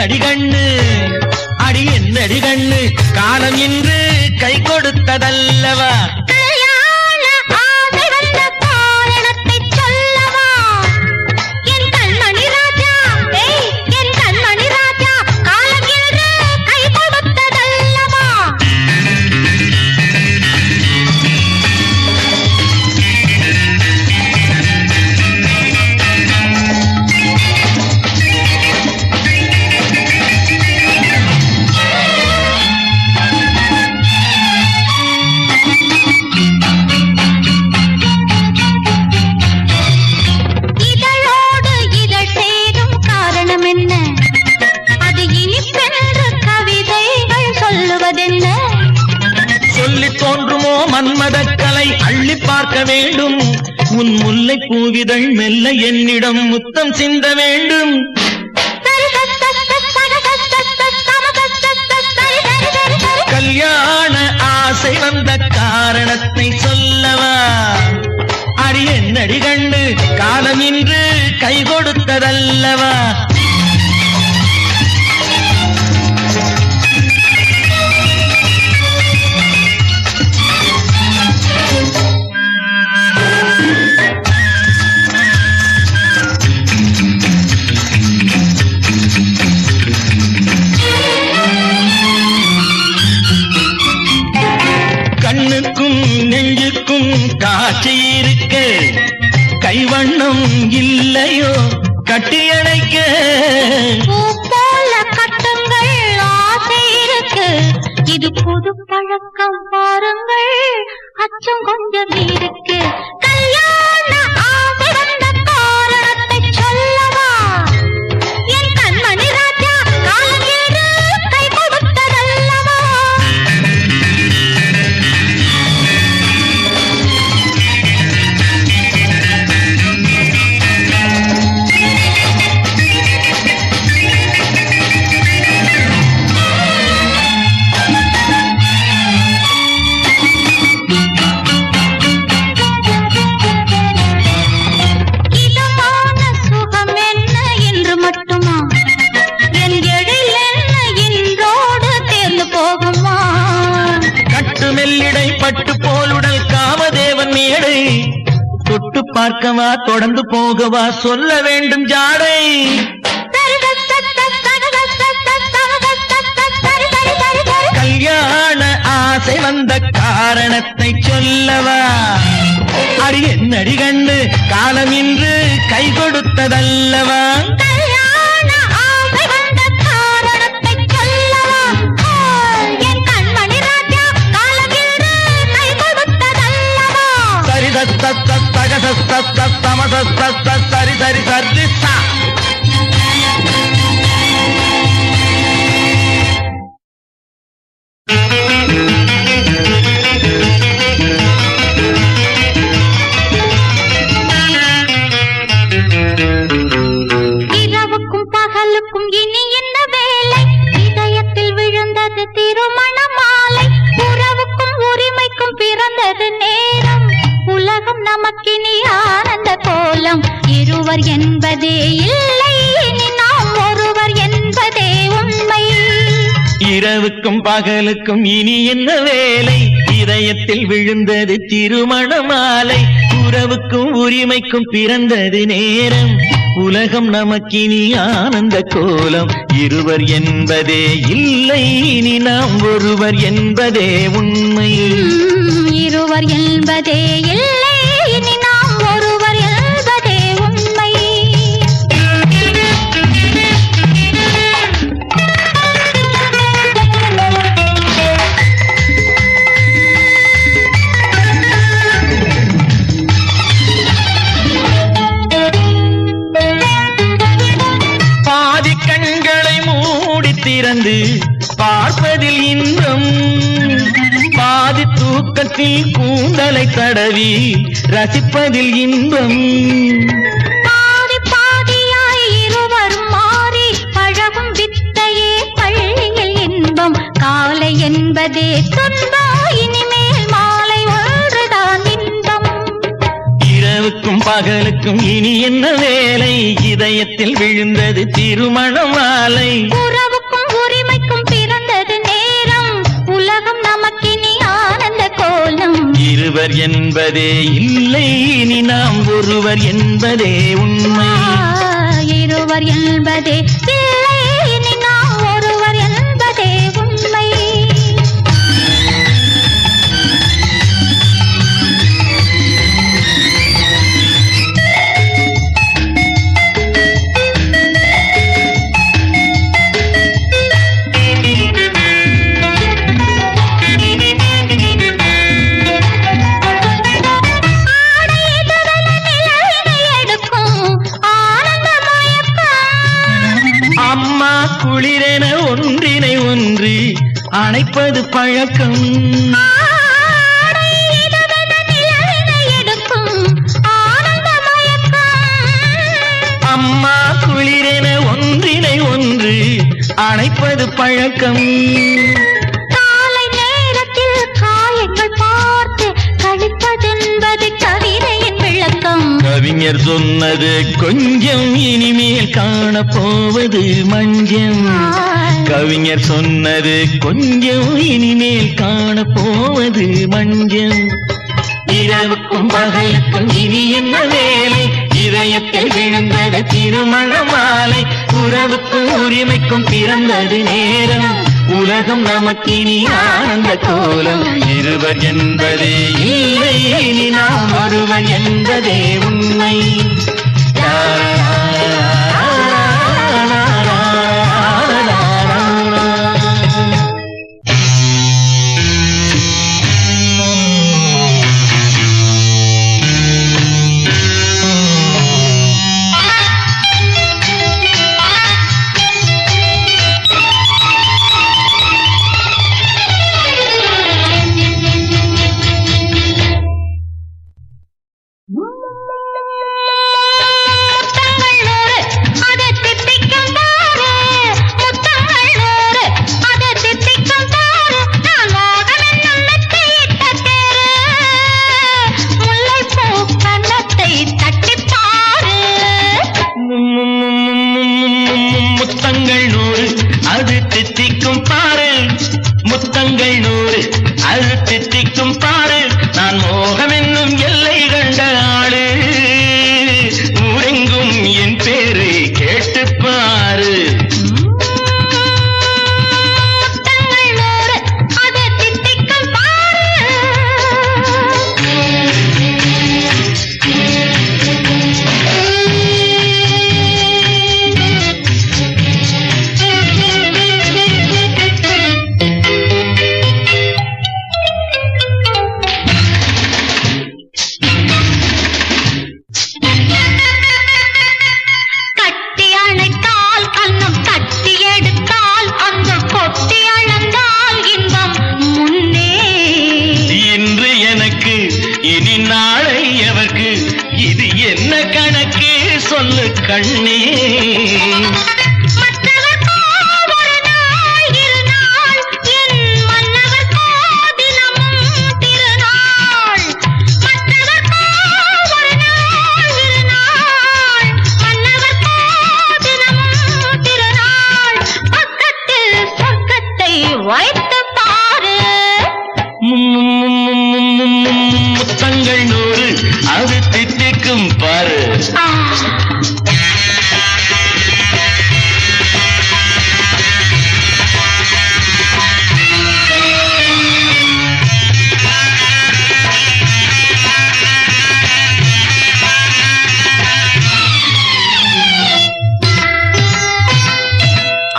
என்னடி கண்ணு அடி என்னடி கண்ணு காலம் இன்று கை கொடுத்ததல்லவா மன்மதக்கலை அள்ளி பார்க்க வேண்டும் உன் முல்லை பூவிதழ் மெல்ல என்னிடம் முத்தம் சிந்த வேண்டும் கல்யாண ஆசை வந்த காரணத்தை சொல்லவா அடி என்னடி கண்டு காலம் இன்று கை கொடுத்ததல்லவா கண்ணுக்கும் நெஞ்சுக்கும் காட்சி இருக்க கைவண்ணம் இல்லையோ கட்டியணைக்க போல கட்டுங்கள் ஆசை இருக்கு இது புது பழக்கம் பாருங்கள் அச்சம் கொஞ்சம் இருக்கு கல்யாண ஆசை வந்த காரணத்தை சொல்லவா என் கண்மணி ராஜா காலம் ஏறு கை கொடுத்ததல்லவா பட்டு போலுடல் காமதேவன் மேடை தொட்டு பார்க்கவா தொடர்ந்து போகவா சொல்ல வேண்டும் ஜாடை கல்யாண ஆசை வந்த காரணத்தை சொல்லவா அடி என்னடி கண்டு காலம் இன்று கை கொடுத்ததல்லவா சரி சரி சரி இரவுக்கும் பகலுக்கும் இனி என்ன வேலை இதயத்தில் விழுந்தது திருமண மாலை உறவுக்கும் உரிமைக்கும் பிறந்தது நேரம் உலகம் நமக்கினி ஆனந்த கோலம் இருவர் என்பதே இல்லை இனி நாம் ஒருவர் என்பதே உண்மை இரவுக்கும் பகலுக்கும் இனி என்ன வேலை இதயத்தில் விழுந்தது திருமண மாலை உறவுக்கும் உரிமைக்கும் பிறந்தது நேரம் உலகம் நமக்கினி ஆனந்த கோலம் இருவர் என்பதே இல்லை இனி நாம் ஒருவர் என்பதே உண்மை இருவர் என்பதே இல்லை இனி நாம் ஒருவர் என்பதே உண்மை பாதி கண்களை மூடி திறந்து பார்ப்பதில் இன்பம் பாதி தூக்கத்தில் கூந்தலை தடவி ரசிப்பதில் இன்பம் பாதி பாதியாய் இருவரும் மாறி பழகும் வித்தையே பள்ளியில் இன்பம் காலை என்பதே துன்பம் இனிமேல் மாலை ஒன்றுதான் இன்பம் இரவுக்கும் பகலுக்கும் இனி என்ன வேலை இதயத்தில் விழுந்தது திருமண மாலை உறவுக்கும் உரிமைக்கும் பிறந்தது நேரம் உலகம் நமக்கினி ஆனந்த கோலம் இருவர் என்பதே இல்லை இனி நாம் ஒருவர் என்பதே உண்மை இருவர் என்பதே இல்லை இனி நாம் ஒருவர் என்பதே உண்மை குளிரென ஒன்றினை ஒன்று அணைப்பது பழக்கம் அம்மா குளிரென ஒன்றினை ஒன்று அணைப்பது பழக்கம் காலை நேரத்தில் காயங்கள் பார்த்து கழிப்பதென்பது கவிதையின் விளக்கம் கவிஞர் சொன்னது கொஞ்சம் இனிமேல் காணப்போவது மஞ்சம் கவிஞர் சொன்னது கொஞ்சம் இனிமேல் காணப்போவது மஞ்சம் இரவுக்கும் பகலுக்கும் இனி என்ன வேலை இதயத்தில் விழுந்தது திருமண மாலை உறவுக்கும் உரிமைக்கும் பிறந்தது நேரம் உலகம் நமக்கினி ஆனந்த கோலம் இருவர் என்பதே இல்லை இனி நாம் ஒருவர் என்பதே உண்மை முத்தங்கள் 100 அது தித்திக்கும் பாரு நான் மோகம் என்னும் எல்லை கண்ட ஆளு ஊரெங்கும் என் பேரை கேட்டு பாரு இனி நாளை எவர்க்கு இது என்ன கணக்கு சொல்லு கண்ணே முத்தங்கள் 100 அது தித்திக்கும் பாரு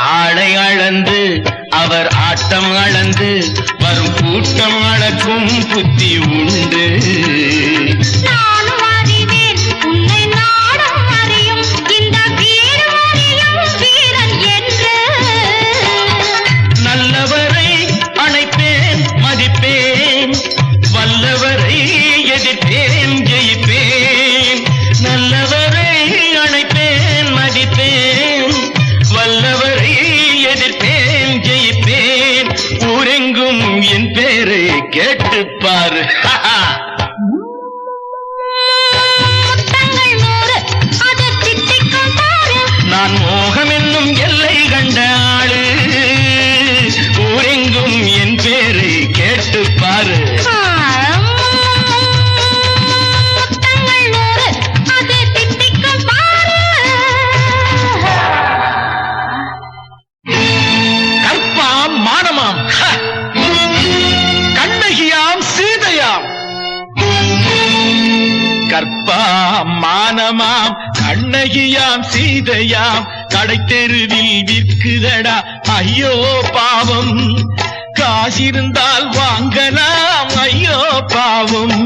ஆடை அளந்து அவர் ஆட்டம் அளந்து வரும் கூட்டம் அளக்கும் புத்தி உண்டு நானும் அறிவேன் உன்னை நாடும் அறியும் இந்த வீரம் அறியும் வீரன் என்று நல்லவரை அணைப்பேன் மதிப்பேன் வல்லவரை எதிர்ப்பேன் ஜெயிப்பேன் நல்லவரை அணைப்பேன் மதிப்பேன் வல்லவரை எதிர்ப்பேன் ஜெயிப்பேன் ஊரெங்கும் என் பேரை கேட்டுப்பாரு மானமாம் கண்ணகியாம் சீதையாம் கடைத்தெருவில் விற்குதடா ஐயோ பாவம். காசிருந்தால் வாங்கலாம் ஐயோ பாவம்.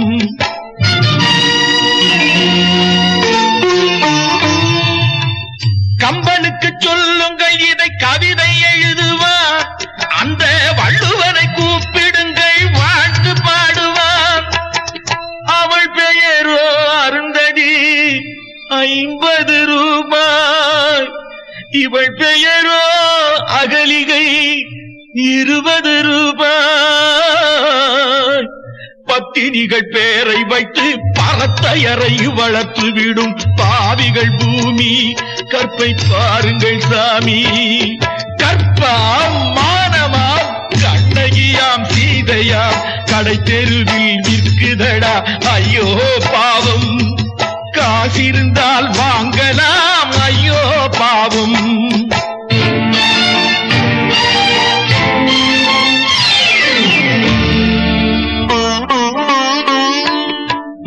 கம்பனுக்கு சொல்லுங்கள் இதை கவிதை எழுதுவார். அந்த வள்ளுவரை கூப்பிடுங்கள் வாழ்த்து பாடுவார். அவள் பெயரோ அருந்ததி 50 ரூபாய். இவள் பெயரோ அகலிகை 20 ரூபாய். பத்தினிகள் பேரை வைத்து பரத்தையரை வளர்த்து விடும் பாவிகள் பூமி. கற்பை பாருங்கள் சாமி. கற்பாம் மானமாம் கண்ணகியாம் சீதையாம் கடை தெருவில் விற்குதடா ஐயோ பாவம். காசிருந்தால் வாங்கலாம் ஐயோ பாவம்.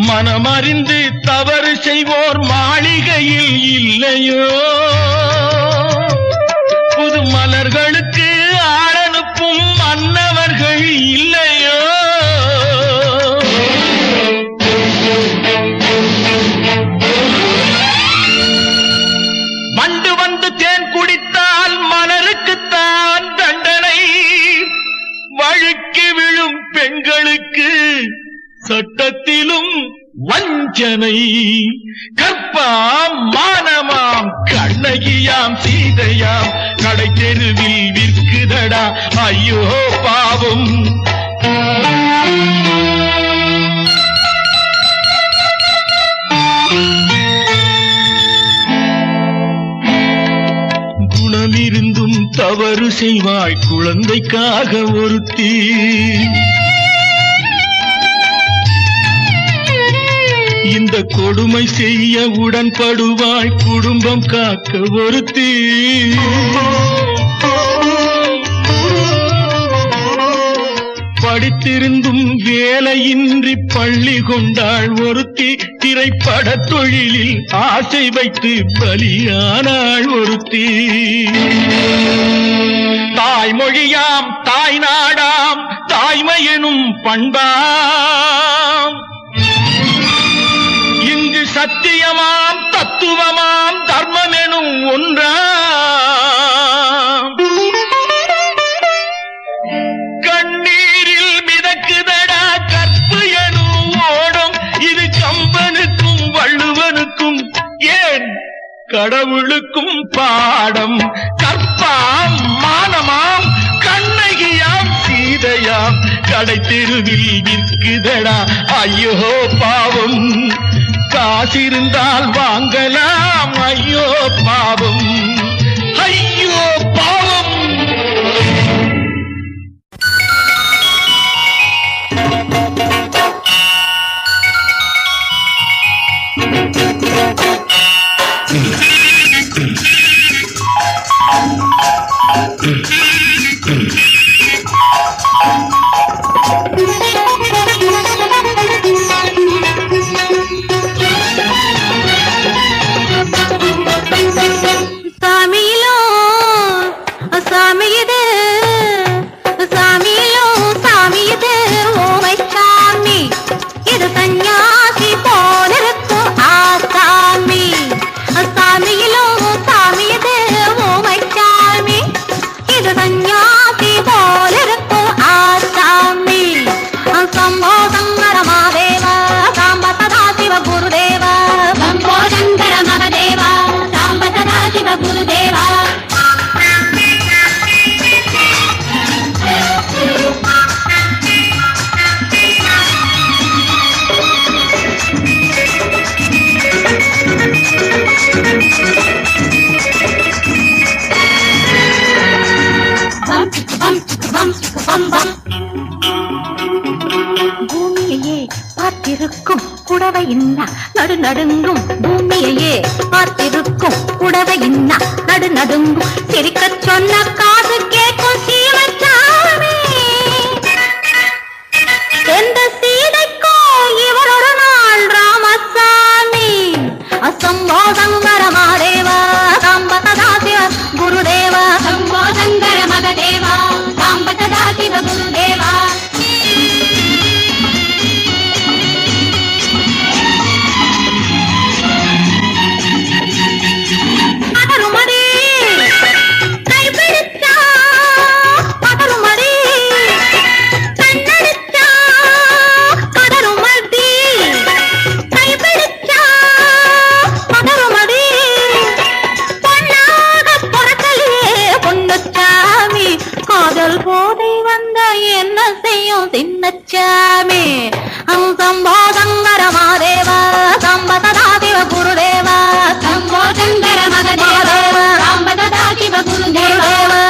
மனமறிந்து தவறு செய்வோர் மாளிகையில் இல்லையோ. புது மலர்களுக்கு ஆளனுப்பும் மன்னவர்கள் இல்லையோ. வண்டு வந்து தேன் குடித்தால் மலருக்குத்தான் தண்டனை. வழுக்கி விழும் பெண்களுக்கு சட்டத்திலும் வஞ்சனை. கற்பாம் மானமாம் கண்ணகியாம் சீதையாம் கடை தெருவில் விற்குதடா ஐயோ பாவம். குணமிருந்தும் தவறு செய்வாய் குழந்தைக்காக ஒருத்தி. இந்த கொடுமை செய்ய உடன்படுவாய் குடும்பம் காக்க ஒருத்தி. படித்திருந்தும் வேலையின்றி பள்ளி கொண்டாள் ஒருத்தி. திரைப்பட தொழிலில் ஆசை வைத்து பலியானாள் ஒருத்தி. தாய்மொழியாம் தாய் நாடாம் தாய்மையெனும் பண்பாம். இங்கு சத்தியமாம் தத்துவமாம் தர்மமெனும் ஒன்றாம். கண்ணீரில் மிதக்குதடா கற்பு எனும் ஓடும். இது கம்பனுக்கும் வள்ளுவனுக்கும் ஏன் கடவுளுக்கும் பாடம். கற்பாம் மானமாம் கண்ணகியாம் சீதையாம் கடை தெருவில் விற்குதடா ஐயோ பாவம். காசிருந்தால் வாங்கலாம் ஐயோ பாவம். ஐயோ பாவம். பூமியையே பார்த்திருக்கும் புடவை இன்னா நடு நடுங்கும். பூமியையே பார்த்திருக்கும் புடவை இன்னா நடு நடுங்கும். சிரிக்கச் சொன்ன காது கேட்கும் சீமச்சாமி. எந்த சீதைக்கோ இவரொரு நாள் ராமசாமி. வந்த என்ன செய்யும் சின்னச்சாமி சம்போ சங்கர மாதேவா சம்பததா சிவ குருதேவா சம்போ சங்கர மகதேவா சம்பததா சிவ குருதேவா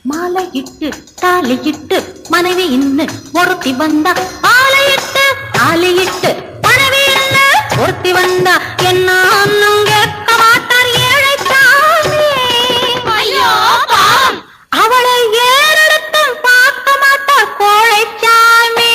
மாலையிட்டு தாலியிட்டு மனைவி இன்னு ஒருத்தி வந்தா ஆலையிட்டு தாலியிட்டு மனைவி இன்னு ஒருத்தி வந்தா என்ன ஒன்னும் கேட்க மாட்டார் ஏழைச்சாமி ஐயோ அவளை ஏறெடுத்தும் பார்க்க மாட்டார் கோழைச்சாமி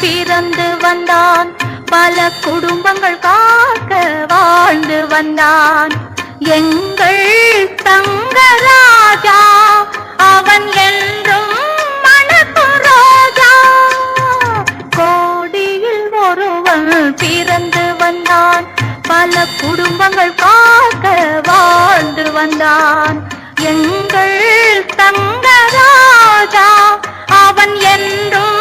பிறந்து வந்தான் பல குடும்பங்கள் காக்க வாழ்ந்து வந்தான் எங்கள் தங்கராஜா அவன் என்றும் மணக்கும் ரோஜா கோடியில் ஒருவன் பிறந்து வந்தான் பல குடும்பங்கள் காக்க வாழ்ந்து வந்தான் எங்கள் தங்கராஜா அவன் என்றும்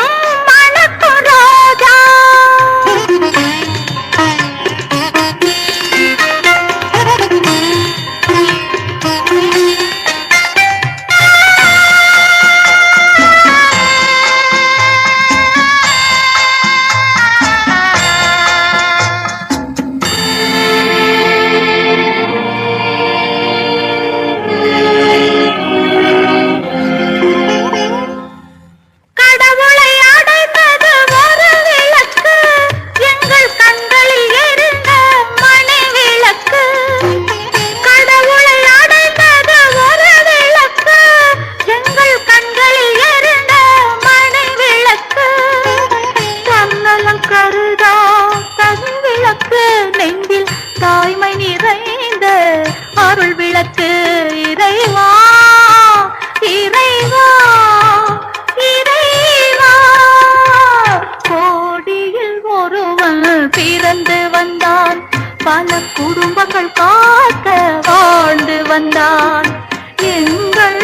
தாய்மை நிறைந்த அருள் விளக்கு இறைவா இறைவா இறைவா கோடியில் ஒருவன் பிறந்து வந்தான் பல குடும்பங்கள் காக்க வாழ்ந்து வந்தான் எங்கள்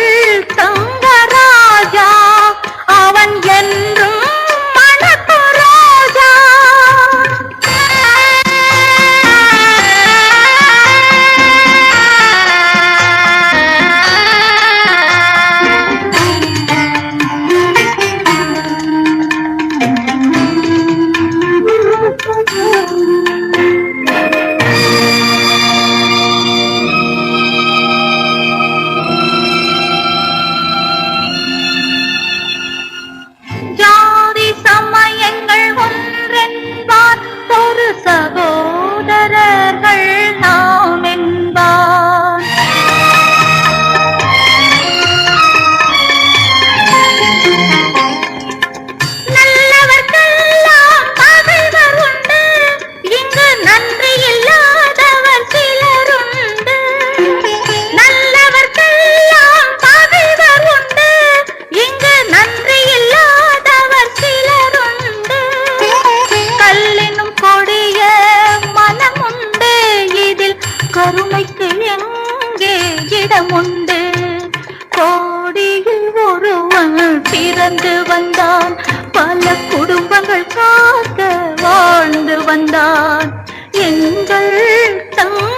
தங்கராஜா அவன் என்றும் மணக்கும் ரோஜா சகோதரர்கள் நாம் என்பார் நல்லவர்க்கெல்லாம் பகைவர் உண்டு இங்கு நன்றி இல்லாதவர் சிலருண்டு நல்லவர்க்கெல்லாம் பகைவர் உண்டு இங்கு நன்றி இல்லாதவர் சிலருண்டு கல்லினும் கொடிய மனமுண்டு இதில் கருணைக்கு எங்கே இடமுண்டு கோடி பூமியில் ஒருவன் பிறந்து வந்தான், பல குடும்பங்கள் காக்க வாழ்ந்து வந்தான். எங்கள் தங்க